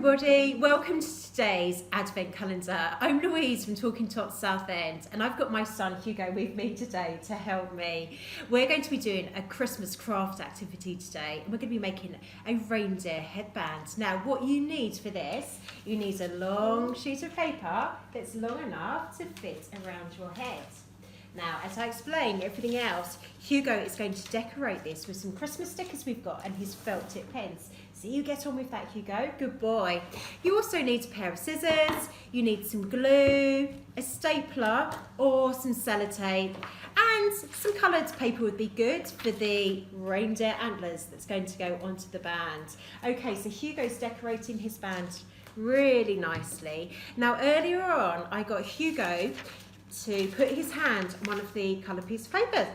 everybody, welcome to today's Advent Calendar. I'm Louise from Talking Tots Southend, and I've got my son Hugo with me today to help me. We're going to be doing a Christmas craft activity today, and we're going to be making a reindeer headband. Now what you need for this, you need a long sheet of paper that's long enough to fit around your head. Now, as I explain everything else, Hugo is going to decorate this with some Christmas stickers we've got and his felt tip pens. So you get on with that, Hugo. Good boy. You also need a pair of scissors, you need some glue, a stapler or some sellotape, and some coloured paper would be good for the reindeer antlers that's going to go onto the band. Okay, so Hugo's decorating his band really nicely. Now, earlier on, I got Hugo to put his hand on one of the coloured piece of paper,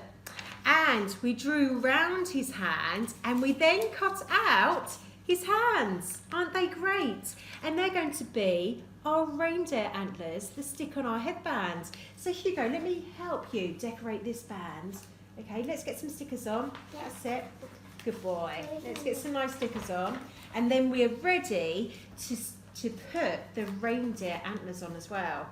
and we drew round his hand and we then cut out his hands. Aren't they great? And they're going to be our reindeer antlers that stick on our headbands. So Hugo, let me help you decorate this band. Okay, let's get some stickers on. That's it. Good boy. Let's get some nice stickers on, and then we're ready to put the reindeer antlers on as well.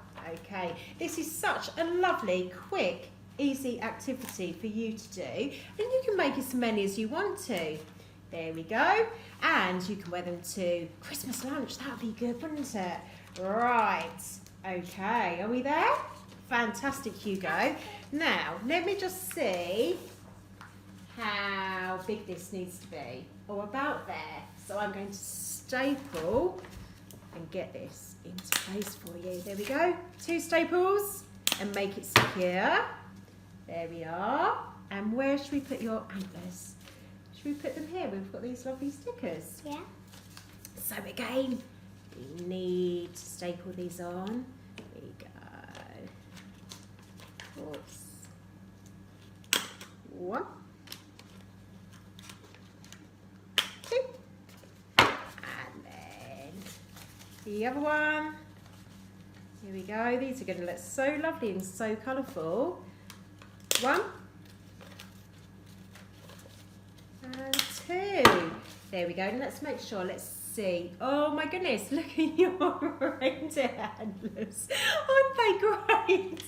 Okay, this is such a lovely, quick, easy activity for you to do, and you can make as many as you want to. There we go, and you can wear them to Christmas lunch. That would be good, wouldn't it? Right, okay, are we there? Fantastic, Hugo. Now, let me just see how big this needs to be. Oh, about there. So I'm going to staple and get this into place for you. There we go. 2 staples and make it secure. There we are. And where should we put your antlers? Should we put them here? We've got these lovely stickers. Yeah. So again, we need to staple these on. There you go. Oops. 1, 2. The other one. Here we go. These are going to look so lovely and so colourful. 1 and 2. There we go. And let's make sure. Let's see. Oh my goodness! Look at your reindeer antlers. Aren't they great?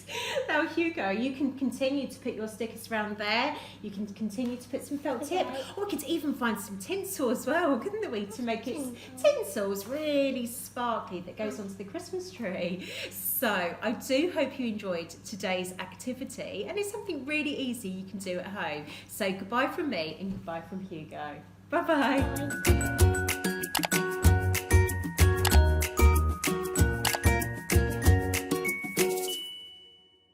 Now, Hugo, you can continue to put your stickers around there. You can continue to put some felt tip, or we could even find some tinsel as well, couldn't we, to make it tinsel's really sparkly that goes onto the Christmas tree. So I do hope you enjoyed today's activity, and it's something really easy you can do at home. So goodbye from me and goodbye from Hugo. Bye bye.